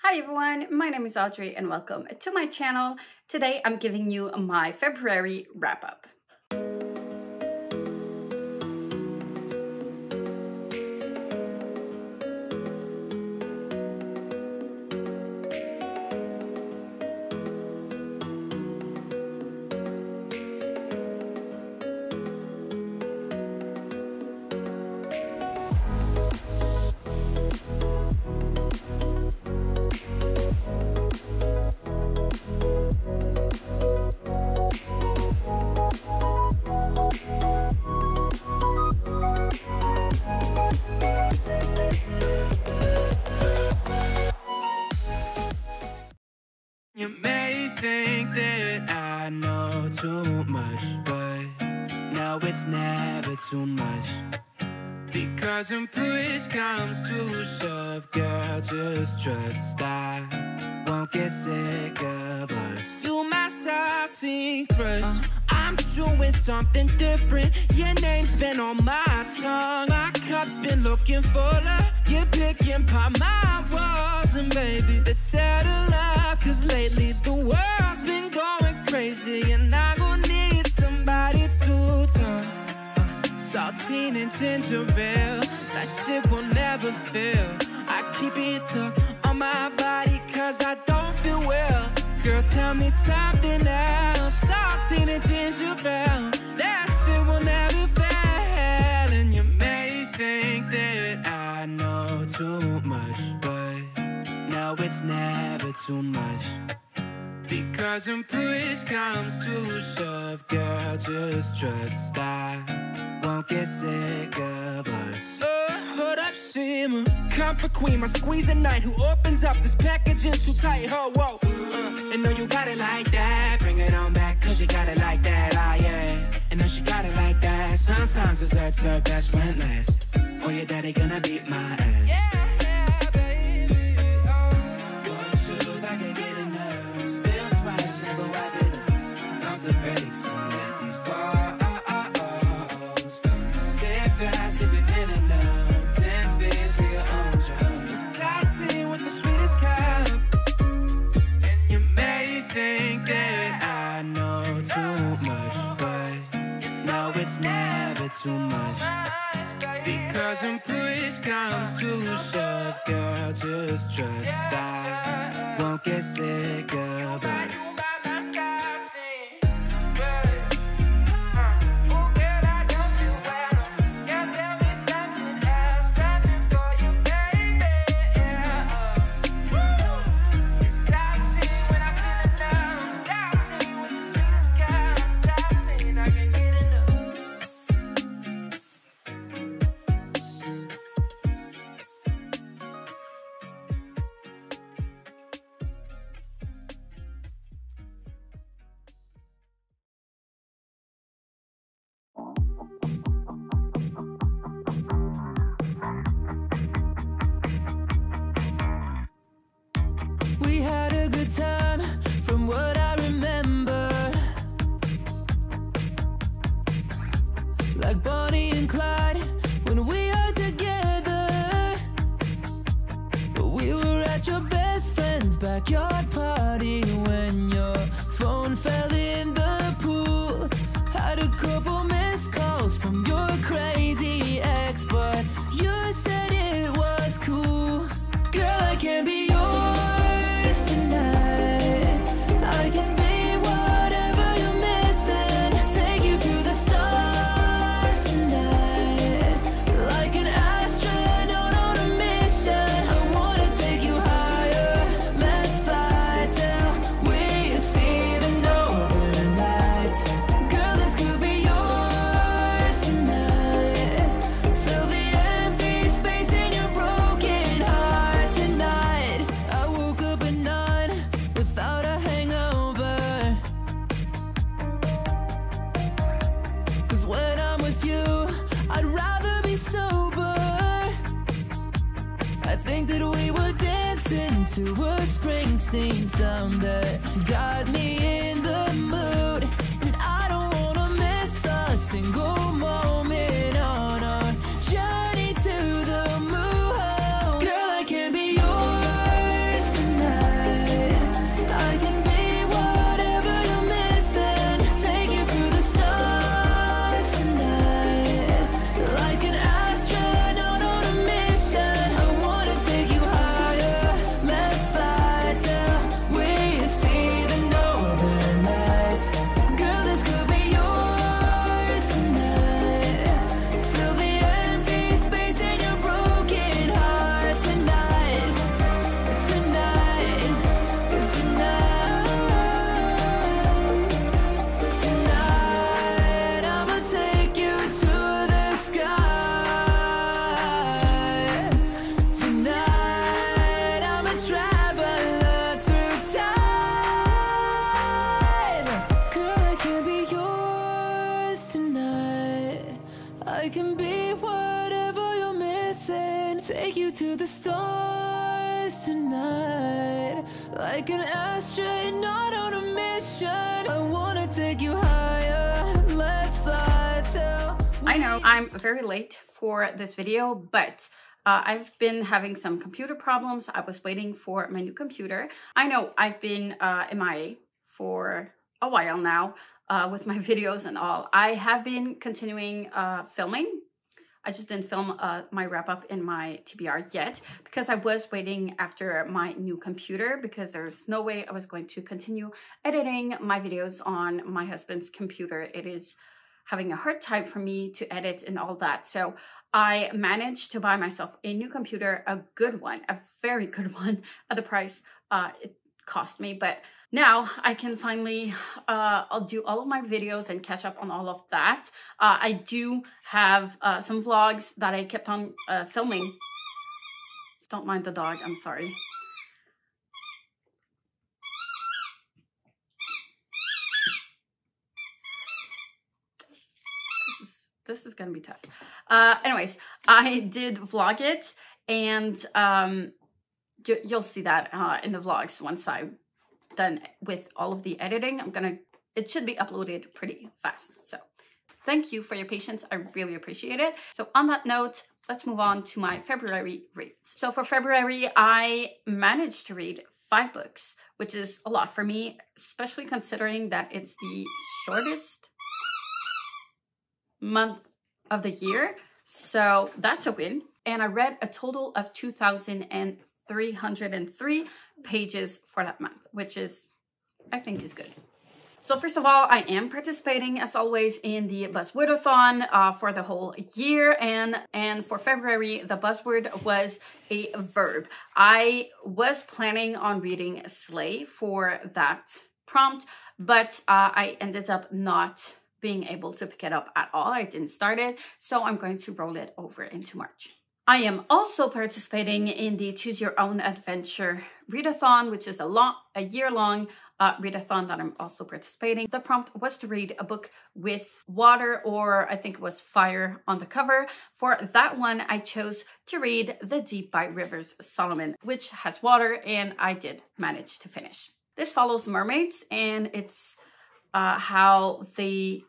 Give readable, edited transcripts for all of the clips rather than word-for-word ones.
Hi everyone, my name is Audrey and welcome to my channel. Today I'm giving you my February wrap up. You may think that I know too much, but no, it's never too much. Because when push comes to shove, girl, just trust I won't get sick of us. You my salty crush, I'm doing something different. Your name's been on my tongue, my cup's been looking fuller. You're picking apart my walls, and baby, let's settle up. Cause lately the world's been going crazy, and I gon' need somebody to talk. Saltine and ginger ale, that shit will never fail. I keep it tucked on my body cause I don't feel well. Girl, tell me something else. Saltine and ginger ale, that shit will never fail. And you may think that I know too much, but no, it's never too much. Because when push comes to shove, girl, just trust I won't get sick of us. Hold up, shimmer, comfort queen, my squeezing knight who opens up this packaging's too tight, ho, whoa. And know you got it like that, bring it on back, cause you got it like that, ah, yeah. And know she got it like that, sometimes desserts serve best when last. Oh, your daddy gonna beat my ass. Yeah, baby, oh. One shoe, I can get enough. Spill twice, never wipe it up. Pump the brakes and let these walls start. Sit fast if you're feeling low. 10 spins for your own job. Exciting with the sweetest cup. And you may think that I know too much, but no, it's never too much. Because when push comes to shove, girl, just trust I won't get sick of us. We had a good time, from what I remember. Like Bonnie and Clyde, when we are together. But we were at your best friend's backyard party when your phone fell in the pool. Had a couple missed calls from your crazy ex, but you said it was cool. Girl, I can't be yours tonight. I can be whatever you're missing. Take you to the stars tonight, like an astronaut on a mission. I wanna take you higher. Let's fly till we see the northern lights. Girl, this could be yours tonight. Fill the empty space in your broken heart tonight. I woke up at 9 without a hangover. Cause when I'm with you, I'd rather be sober. I think that we were dancing to a Springsteen song that got me in the mood. And I don't wanna miss a single moment on our journey to the moon. Girl, I can be yours tonight. to the stars tonight, like an astronaut on a mission. I wanna take you higher, let's fly till... I know I'm very late for this video, but I've been having some computer problems. I was waiting for my new computer. I know I've been MIA for a while now with my videos and all. I have been continuing filming. I just didn't film my wrap-up in my TBR yet because I was waiting after my new computer, because there's no way I was going to continue editing my videos on my husband's computer. It is having a hard time for me to edit and all that. So I managed to buy myself a new computer, a good one, a very good one at the price it cost me. But now I can finally, I'll do all of my videos and catch up on all of that. I do have some vlogs that I kept on filming. Don't mind the dog, I'm sorry. This is gonna be tough. Anyways, I did vlog it, and you'll see that in the vlogs once I'm done with all of the editing. It should be uploaded pretty fast. So thank you for your patience. I really appreciate it. So on that note, let's move on to my February reads. So for February, I managed to read 5 books, which is a lot for me, especially considering that it's the shortest month of the year. So that's a win. And I read a total of 2,303 pages for that month, which is, I think, is good. So first of all, I am participating as always in the Buzzwordathon for the whole year, and for February the buzzword was a verb. I was planning on reading slay for that prompt, but I ended up not being able to pick it up at all. I didn't start it, so I'm going to roll it over into March. I am also participating in the Choose Your Own Adventure readathon, which is a year-long readathon that I'm also participating. The prompt was to read a book with water, or I think it was fire, on the cover. For that one, I chose to read The Deep by Rivers Solomon, which has water, and I did manage to finish. This follows mermaids, and it's how they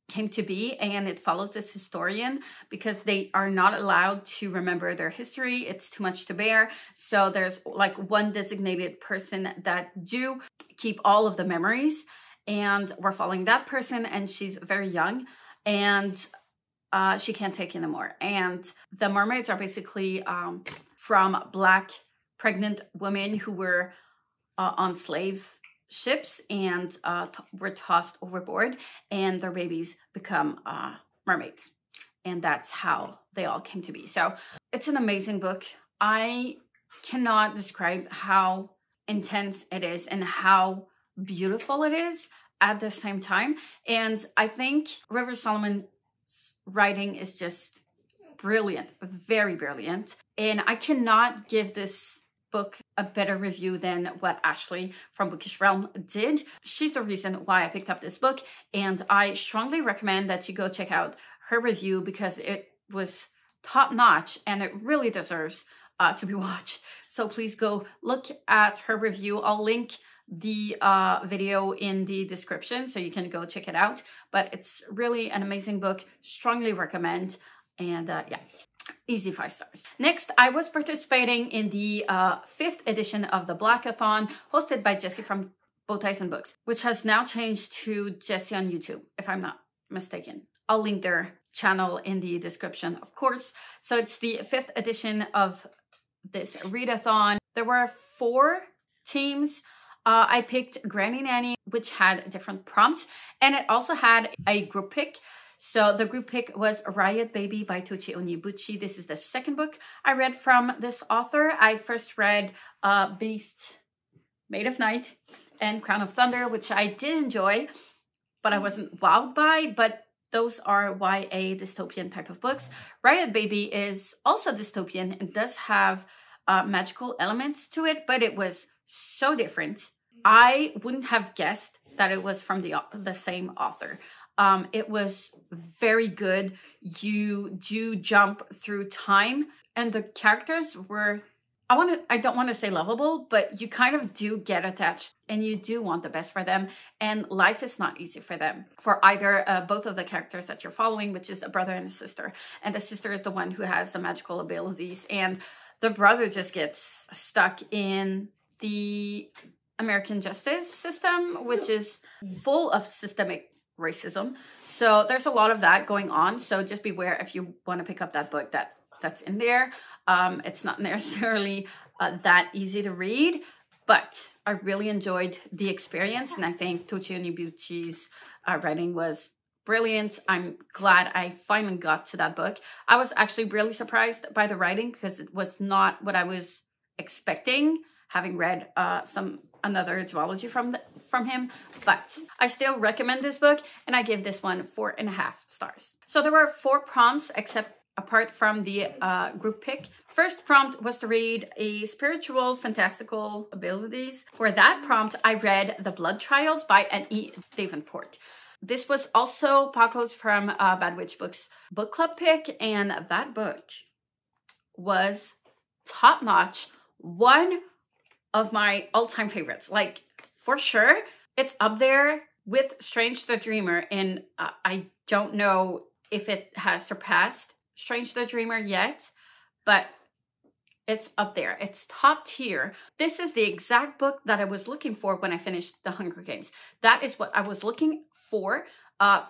came to be, and it follows this historian because they are not allowed to remember their history. It's too much to bear. So there's like one designated person that do keep all of the memories, and we're following that person, and she's very young, and she can't take anymore. And the mermaids are basically from Black pregnant women who were on slave ships and were tossed overboard, and their babies become mermaids, and that's how they all came to be. So it's an amazing book. I cannot describe how intense it is and how beautiful it is at the same time. And I think Rivers Solomon's writing is just brilliant, very brilliant, and I cannot give this book a better review than what Ashley from Bookish Realm did. She's the reason why I picked up this book, and I strongly recommend that you go check out her review because it was top-notch and it really deserves to be watched. So please go look at her review. I'll link the video in the description so you can go check it out, but it's really an amazing book. Strongly recommend. And yeah, easy 5 stars. Next, I was participating in the 5th edition of the Blackathon, hosted by Jessie from Bowties and Books, which has now changed to Jessie on YouTube, if I'm not mistaken. I'll link their channel in the description, of course. So it's the 5th edition of this readathon. There were 4 teams. I picked Granny Nanny, which had a different prompt, and it also had a group pick. So the group pick was Riot Baby by Tochi Onyebuchi. This is the 2nd book I read from this author. I first read Beast Made of Night and Crown of Thunder, which I did enjoy, but I wasn't wowed by. But those are YA dystopian type of books. Riot Baby is also dystopian and does have magical elements to it, but it was so different. I wouldn't have guessed that it was from the same author. It was very good. You do jump through time And the characters were, I don't want to say lovable, but you kind of do get attached and you do want the best for them. And life is not easy for them, for either both of the characters that you're following, which is a brother and a sister. And the sister is the one who has the magical abilities. And the brother just gets stuck in the American justice system, which is full of systemic racism. So there's a lot of that going on. So just beware if you want to pick up that book that's in there. It's not necessarily that easy to read, but I really enjoyed the experience. And I think Tochi Onibuchi's writing was brilliant. I'm glad I finally got to that book. I was actually really surprised by the writing because it was not what I was expecting, having read another duology from him, but I still recommend this book and I give this one 4.5 stars. So there were 4 prompts apart from the group pick. First prompt was to read a spiritual fantastical abilities. For that prompt, I read The Blood Trials by N.E. Davenport. This was also Paco's from Bad Witch Books book club pick, and that book was top notch. One of my all-time favorites, like for sure. It's up there with Strange the Dreamer, and I don't know if it has surpassed Strange the Dreamer yet, but it's up there. It's top tier. This is the exact book that I was looking for when I finished The Hunger Games. That is what I was looking for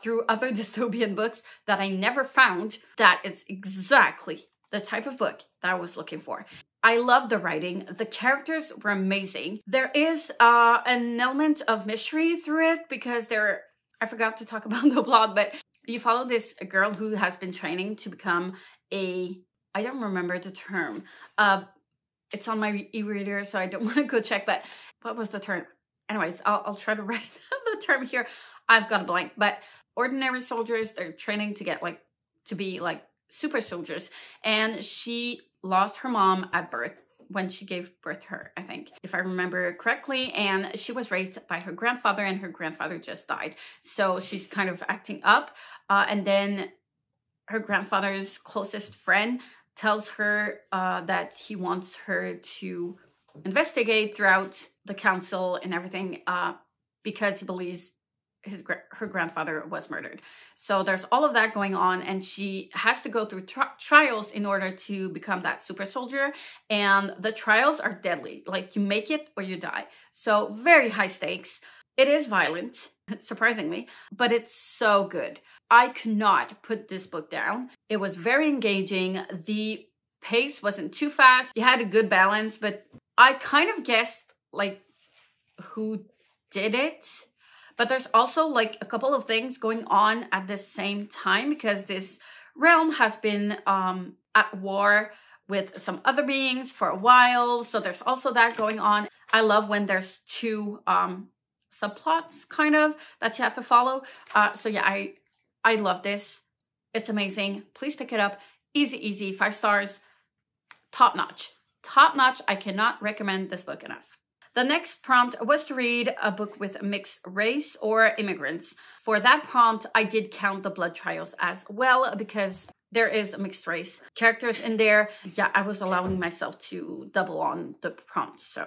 through other dystopian books that I never found. That is exactly the type of book that I was looking for. I love the writing. The characters were amazing. There is an element of mystery through it because I forgot to talk about the plot, but you follow this girl who has been training to become I don't remember the term. It's on my e-reader, so I don't want to go check, but what was the term? Anyways, I'll try to write the term here. I've got a blank, but ordinary soldiers, they're training to get to be super soldiers. And she lost her mom at birth when she gave birth to her, I think, if I remember correctly. And she was raised by her grandfather, and her grandfather just died. So she's kind of acting up. And then her grandfather's closest friend tells her that he wants her to investigate throughout the council and everything because he believes her grandfather was murdered. So there's all of that going on, and she has to go through trials in order to become that super soldier. And the trials are deadly. You make it or you die. So very high stakes. It is violent, surprisingly, but it's so good. I could not put this book down. It was very engaging. The pace wasn't too fast. You had a good balance, but I kind of guessed who did it. But there's also a couple of things going on at the same time because this realm has been at war with some other beings for a while. So there's also that going on. I love when there's 2 subplots kind of that you have to follow. So yeah, I love this. It's amazing. Please pick it up. Easy, 5 stars. Top notch. Top notch. I cannot recommend this book enough. The next prompt was to read a book with mixed race or immigrants. For that prompt, I did count The Blood Trials as well because there is a mixed race characters in there. Yeah, I was allowing myself to double on the prompts, so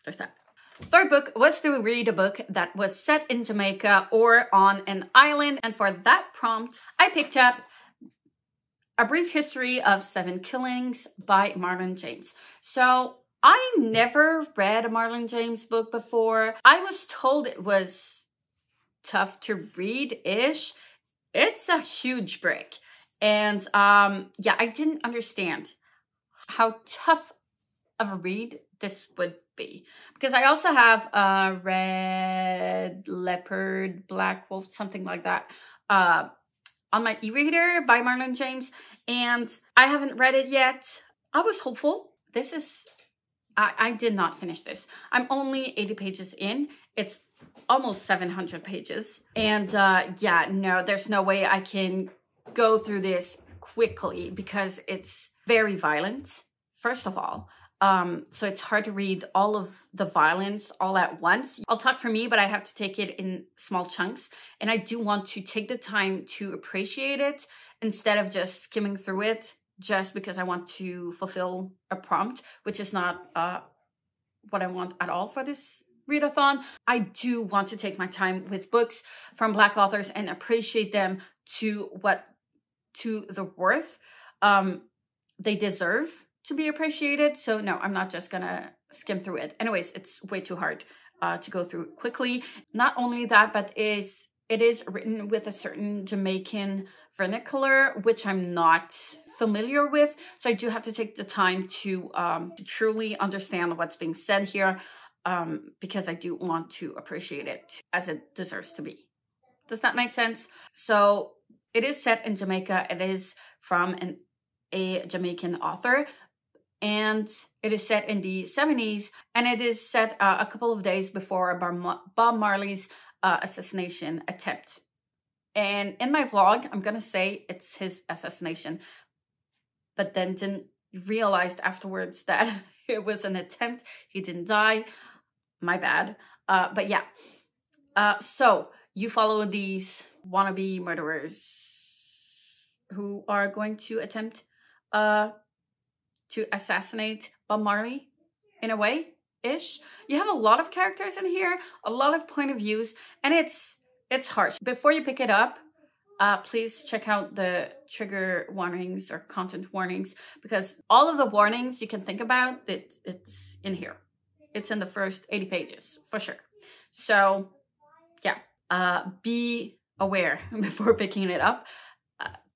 there's that. Third book was to read a book that was set in Jamaica or on an island. And for that prompt, I picked up A Brief History of 7 Killings by Marlon James. So I never read a Marlon James book before. I was told it was tough to read-ish. It's a huge break. And yeah, I didn't understand how tough of a read this would be. Because I also have Red Leopard, Black Wolf, something like that on my e-reader by Marlon James. And I haven't read it yet. I was hopeful. This is... I did not finish this. I'm only 80 pages in. It's almost 700 pages. And yeah, no, there's no way I can go through this quickly because it's very violent, first of all. So it's hard to read all of the violence all at once. I'll talk for me, but I have to take it in small chunks. And I do want to take the time to appreciate it instead of just skimming through it just because I want to fulfill a prompt, which is not what I want at all for this readathon. I do want to take my time with books from Black authors and appreciate them to the worth they deserve to be appreciated. So no, I'm not just gonna skim through it. Anyways, it's way too hard to go through quickly. Not only that, but it is written with a certain Jamaican vernacular, which I'm not familiar with. So I do have to take the time to truly understand what's being said here, because I do want to appreciate it as it deserves to be. Does that make sense? So it is set in Jamaica. It is from a Jamaican author, and it is set in the 70s, and it is set a couple of days before Bob Marley's assassination attempt. And in my vlog, I'm gonna say it's his assassination, but then didn't realize afterwards that it was an attempt. He didn't die. My bad. But yeah. So you follow these wannabe murderers who are going to attempt to assassinate Bob Marley in a way-ish. You have a lot of characters in here, a lot of point of views, and it's harsh. Before you pick it up, please check out the trigger warnings or content warnings, because all of the warnings you can think about, it's in here. It's in the first 80 pages for sure. So yeah, be aware before picking it up.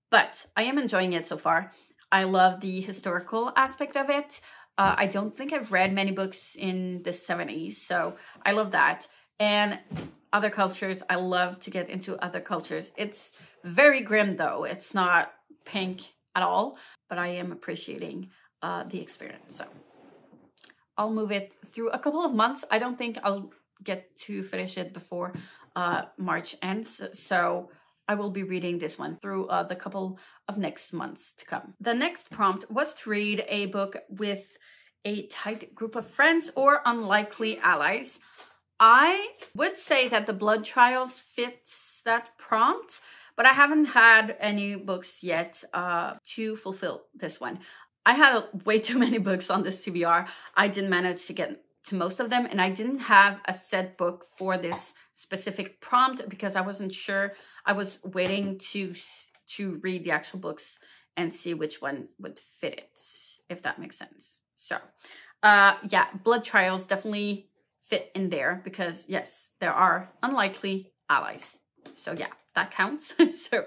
But I am enjoying it so far. I love the historical aspect of it. I don't think I've read many books in the 70s, so I love that. And other cultures, I love to get into other cultures. It's very grim though. It's not pink at all, but I am appreciating the experience. So I'll move it through a couple of months. I don't think I'll get to finish it before March ends. So I will be reading this one through the couple of next months to come. The next prompt was to read a book with a tight group of friends or unlikely allies. I would say that The Blood Trials fits that prompt, but I haven't had any books yet to fulfill this one. I had way too many books on this TBR. I didn't manage to get to most of them, and I didn't have a set book for this specific prompt because I wasn't sure. I was waiting to read the actual books and see which one would fit it, if that makes sense. So yeah, Blood Trials definitely fit in there because yes, there are unlikely allies. So yeah, that counts. So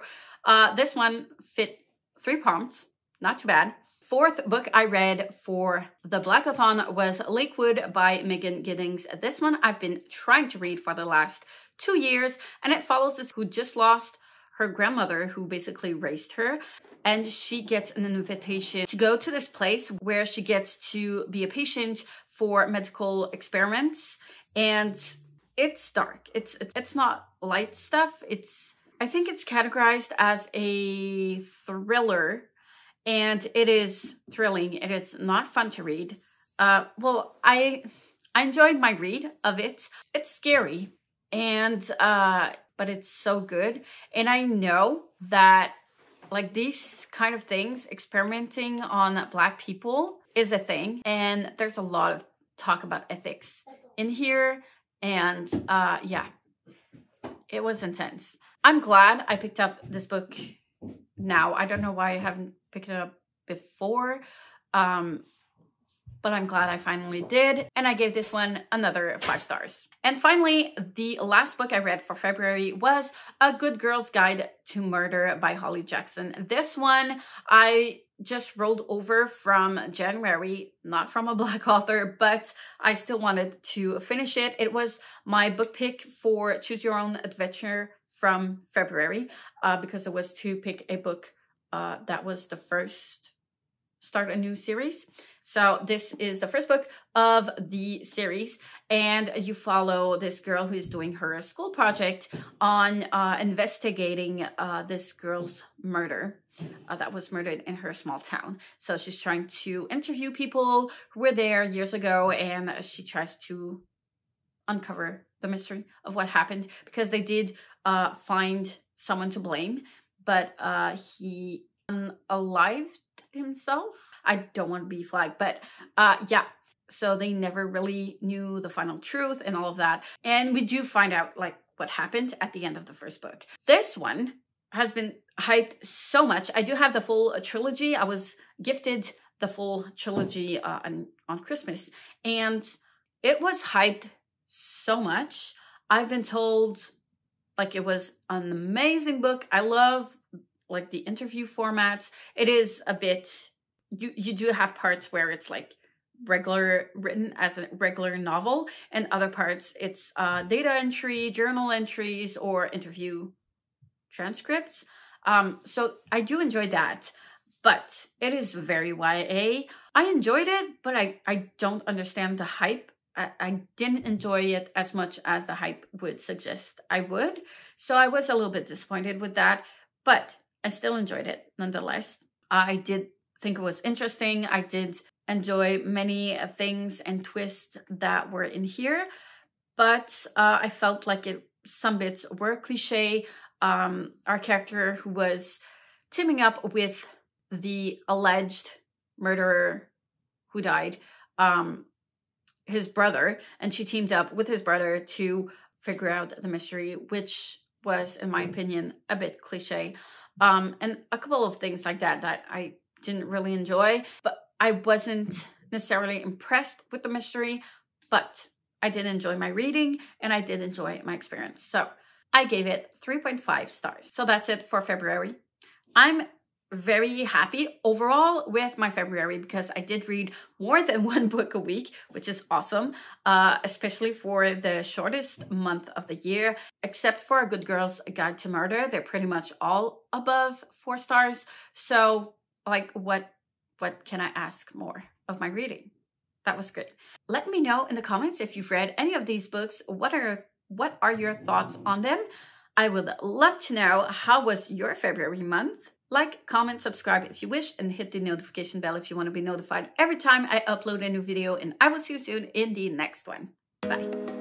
this one fit 3 prompts, not too bad. 4th book I read for the Blackathon was Lakewood by Megan Giddings. This one I've been trying to read for the last 2 years, and it follows this who just lost her grandmother who basically raised her, and she gets an invitation to go to this place where she gets to be a patient for medical experiments, and it's dark. It's not light stuff. I think it's categorized as a thriller. And it is thrilling. It is not fun to read. Well, I enjoyed my read of it. It's scary, and but it's so good. And I know that like these kind of things, experimenting on Black people is a thing. And there's a lot of talk about ethics in here. And yeah, it was intense. I'm glad I picked up this book now. I don't know why I haven't picked it up before, but I'm glad I finally did, and I gave this one another 5 stars. And finally, the last book I read for February was A Good Girl's Guide to Murder by Holly Jackson. This one I just rolled over from January, not from a Black author, but I still wanted to finish it. It was my book pick for Choose Your Own Adventure from February, because it was to pick a book that was the first start a new series. So this is the first book of the series, and you follow this girl who is doing her school project on investigating this girl's murder that was murdered in her small town. So she's trying to interview people who were there years ago, and she tries to uncover the mystery of what happened, because they did find someone to blame, but he unalived himself. I don't want to be flagged, but yeah. So they never really knew the final truth and all of that. And we do find out like what happened at the end of the first book. This one has been hyped so much. I do have the full trilogy. I was gifted the full trilogy on Christmas, and it was hyped so much. I've been told like it was an amazing book. I love like the interview formats. It is a bit, you do have parts where it's like regular, written as a regular novel, and other parts it's data entry, journal entries, or interview transcripts. So I do enjoy that, but it is very YA. I enjoyed it, but I don't understand the hype. I didn't enjoy it as much as the hype would suggest I would. So I was a little bit disappointed with that, but I still enjoyed it nonetheless. I did think it was interesting. I did enjoy many things and twists that were in here, but I felt like some bits were cliche. Our character who was teaming up with the alleged murderer who died, his brother, and she teamed up with his brother to figure out the mystery, which was, in my opinion, a bit cliche. And a couple of things like that I didn't really enjoy, but I wasn't necessarily impressed with the mystery, but I did enjoy my reading and I did enjoy my experience. So I gave it 3.5 stars. So that's it for February. I'm very happy overall with my February because I did read more than one book a week, which is awesome, especially for the shortest month of the year. Except for A Good Girl's Guide to Murder, they're pretty much all above 4 stars. So like what can I ask more of my reading? That was good. Let me know in the comments if you've read any of these books. What are your thoughts on them? I would love to know, how was your February month? Like, comment, subscribe if you wish, and hit the notification bell if you want to be notified every time I upload a new video. And I will see you soon in the next one. Bye.